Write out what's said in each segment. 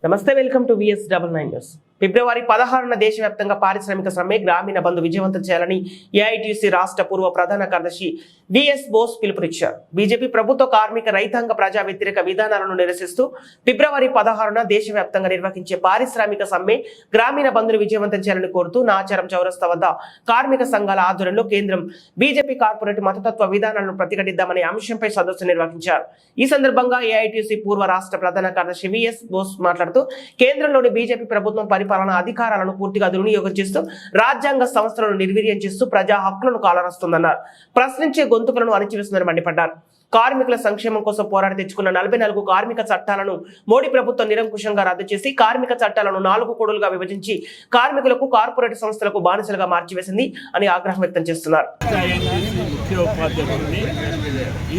నమస్తే, welcome to VS99 news. ఫిబ్రవరి 16న దేశవ్యాప్తంగా పారిశ్రామిక సమ్మె గ్రామీణ బంధు విజయవంతం చేయాలని ఏఐటీసీ రాష్ట్ర పూర్వ ప్రధాన కార్యదర్శి విఎస్ బోస్ పిలుపునిచ్చారు. బీజేపీ ప్రభుత్వ కార్మిక రైతాంగ ప్రజా వ్యతిరేక విధానాలను నిరసిస్తూ ఫిబ్రవరి 16న దేశవ్యాప్తంగా నిర్వహించే పారిశ్రామిక సమ్మె గ్రామీణ బంధును విజయవంతం చేయాలని కోరుతూ నాచారం చౌరస్తా వద్ద కార్మిక సంఘాల ఆధ్వర్యంలో కేంద్రం బీజేపీ కార్పొరేట్ మతతత్వ విధానాలను ప్రతిఘటిద్దామనే అంశంపై సదస్సు నిర్వహించారు. ఈ సందర్భంగా ఏఐటీసీ పూర్వ రాష్ట్ర ప్రధాన కార్యదర్శి విఎస్ బోస్ మాట్లాడుతూ కేంద్రంలోని బీజేపీ ప్రభుత్వం పరిపాలన అధికారాలను పూర్తిగా దుర్వినియోగం చేస్తూ రాజ్యాంగ సంస్థలను నిర్వీర్యం చేస్తూ ప్రజా హక్కులను కాలరాస్తుందన్నారు. ప్రశ్నించే గొంతుకులను అణిచివేస్తుందని మండిపడ్డారు. కార్మికుల సంక్షేమం కోసం పోరాడి తెచ్చుకున్న 44 కార్మిక చట్టాలను మోడీ ప్రభుత్వం నిరంకుశంగా రద్దు చేసి కార్మిక చట్టాలను 4 కోడులుగా విభజించి కార్మికులకు కార్పొరేట్ సంస్థలకు బానిసలుగా మార్చివేసింది అని ఆగ్రహం వ్యక్తం చేస్తున్నారు.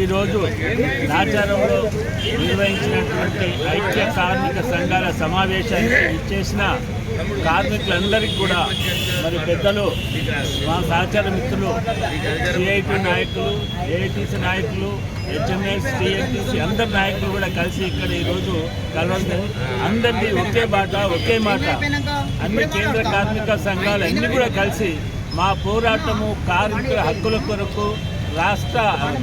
ఈరోజు నాచారంలో నిర్వహించినటువంటి ఐక్య కార్మిక సంఘాల సమావేశానికి ఇచ్చేసిన కార్మికులందరికీ కూడా మరి పెద్దలు, మా సహచర మిత్రులు, సిఐటి నాయకులు, ఏఐటీసీ నాయకులు, HMS, TNTC అందరి నాయకులు కూడా కలిసి ఇక్కడ ఈరోజు కలవడం, అందరినీ ఒకే బాట ఒకే మాట అన్ని కేంద్ర కార్మిక సంఘాలు అన్నీ కూడా కలిసి మా పోరాటము కార్మికుల హక్కుల కొరకు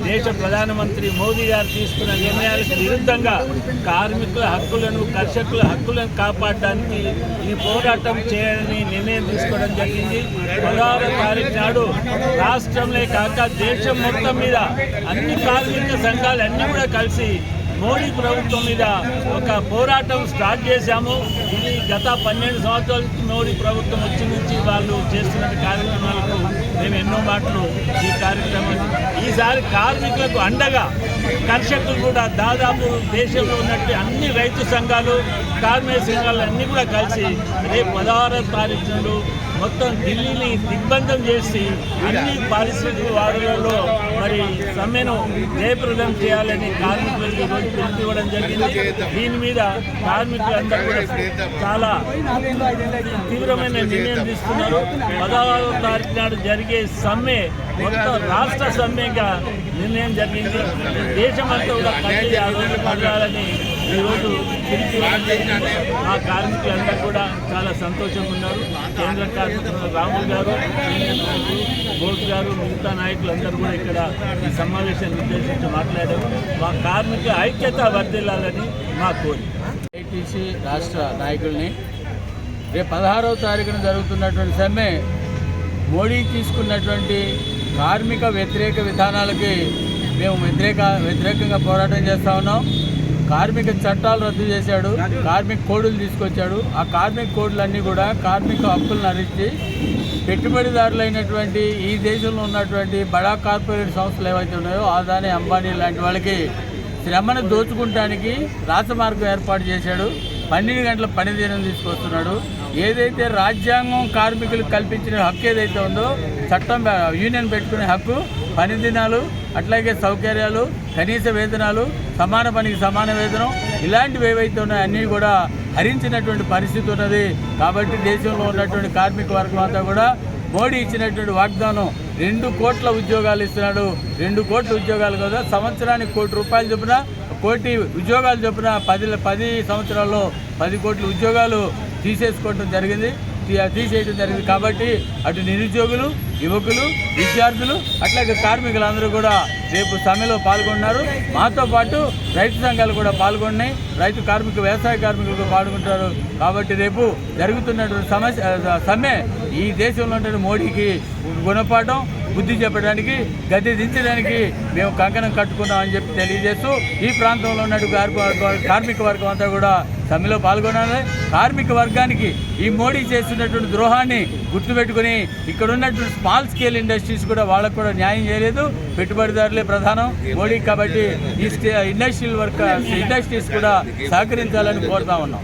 దేశ ప్రధానమంత్రి మోదీ గారు తీసుకున్న నిర్ణయాలకు విరుద్ధంగా కార్మికుల హక్కులను, కర్షకుల హక్కులను కాపాడడానికి ఈ పోరాటం చేయాలని నిర్ణయం తీసుకోవడం జరిగింది. 16వ తారీఖు నాడు రాష్ట్రంలో కాక దేశం మొత్తం మీద అన్ని కార్మిక సంఘాలు అన్నీ కూడా కలిసి మోడీ ప్రభుత్వం మీద ఒక పోరాటం స్టార్ట్ చేశాము. ఇది గత 12 సంవత్సరాల నుంచి మోడీ ప్రభుత్వం వచ్చి నుంచి వాళ్ళు చేస్తున్న కార్యక్రమాలకు మేము ఎన్నో మాటలు ఈ కార్యక్రమం ఈసారి కార్మికులకు అండగా కర్షకులు కూడా దాదాపు దేశంలో ఉన్నట్టు అన్ని రైతు సంఘాలు, కార్మిక సంఘాలు అన్నీ కూడా కలిసి రేపు 16వ తారీఖు నాడు మొత్తం ఢిల్లీని దిగ్బంధం చేసి అన్ని పారిశ్రామిక వాడలలో మరి సమ్మెను జయప్రదం చేయాలని కార్మికులకు ఈరోజు పిలుపునివ్వడం జరిగింది. దీని మీద కార్మికులందరూ కూడా చాలా తీవ్రమైన నిర్ణయం తీసుకున్నారు. 16వ తారీఖు నాడు జరిగే సమ్మె మొత్తం రాష్ట్ర సమ్మెగా నిర్ణయం జరిగింది. దేశమంతా కూడా కలిసి పడాలని ఈరోజు మా కార్మికులందరూ కూడా చాలా సంతోషంగా ఉన్నారు. కేంద్ర కార్మికులు రాములు గారు, బోస్ గారు, మిగతా నాయకులందరూ కూడా ఇక్కడ ఈ సమావేశాన్ని ఉద్దేశించి మాట్లాడారు. మా కార్మిక ఐక్యత వర్ధిల్లాలని మా కోరిక. ఐటీసీ రాష్ట్ర నాయకుల్ని రేపు 16వ తారీఖున జరుగుతున్నటువంటి సమ్మె మోడీ తీసుకున్నటువంటి కార్మిక వ్యతిరేక విధానాలకి మేము వ్యతిరేకంగా పోరాటం చేస్తూ ఉన్నాం. కార్మిక చట్టాలు రద్దు చేశాడు, కార్మిక కోడ్లు తీసుకొచ్చాడు. ఆ కార్మిక కోడ్లన్నీ కూడా కార్మిక హక్కులను హరించి పెట్టుబడిదారులైనటువంటి ఈ దేశంలో ఉన్నటువంటి బడా కార్పొరేట్ సంస్థలు ఏవైతే ఉన్నాయో అదానీ, అంబానీ లాంటి వాళ్ళకి శ్రమను దోచుకుంటానికి రాసమార్గం ఏర్పాటు చేశాడు. 12 గంటల పనిదినం తీసుకొస్తున్నాడు. ఏదైతే రాజ్యాంగం కార్మికులకు కల్పించిన హక్కు ఏదైతే ఉందో, చట్టం యూనియన్ పెట్టుకునే హక్కు, పని దినాలు, అట్లాగే సౌకర్యాలు, కనీస వేతనాలు, సమాన పనికి సమాన వేతనం, ఇలాంటివి ఏవైతే ఉన్నాయో అన్నీ కూడా హరించినటువంటి పరిస్థితి ఉన్నది. కాబట్టి దేశంలో ఉన్నటువంటి కార్మిక వర్గం అంతా కూడా మోడీ ఇచ్చినటువంటి వాగ్దానం 2 కోట్ల ఉద్యోగాలు ఇస్తున్నాడు. 2 కోట్ల ఉద్యోగాలు కదా, సంవత్సరానికి ₹1 కోటి చొప్పున, కోటి ఉద్యోగాలు చొప్పున 10 సంవత్సరాల్లో 10 కోట్ల ఉద్యోగాలు తీసేయడం జరిగింది. కాబట్టి అటు నిరుద్యోగులు, యువకులు, విద్యార్థులు, అట్లాగే కార్మికులందరూ కూడా రేపు సమ్మెలో పాల్గొన్నారు. మాతో పాటు రైతు సంఘాలు కూడా పాల్గొన్నాయి. రైతు కార్మిక, వ్యవసాయ కార్మికులు పాల్గొంటారు. కాబట్టి రేపు జరుగుతున్నటువంటి సమ్మె ఈ దేశంలో ఉన్న మోడీకి గుణపాఠం, బుద్ధి చెప్పడానికి, గద్దె దించడానికి మేము కంకణం కట్టుకున్నామని చెప్పి తెలియజేస్తూ ఈ ప్రాంతంలో ఉన్నటువంటి కార్మిక వర్గం అంతా కూడా సమ్మెలో పాల్గొనాలి. కార్మిక వర్గానికి ఈ మోడీ చేస్తున్నటువంటి ద్రోహాన్ని గుర్తుపెట్టుకుని ఇక్కడ ఉన్నటువంటి స్మాల్ స్కేల్ ఇండస్ట్రీస్ కూడా వాళ్ళకు కూడా న్యాయం చేయలేదు. పెట్టుబడిదారులే ప్రధానం మోడీ. కాబట్టి ఈ ఇండస్ట్రీస్ కూడా సహకరించాలని కోరుతా ఉన్నాం.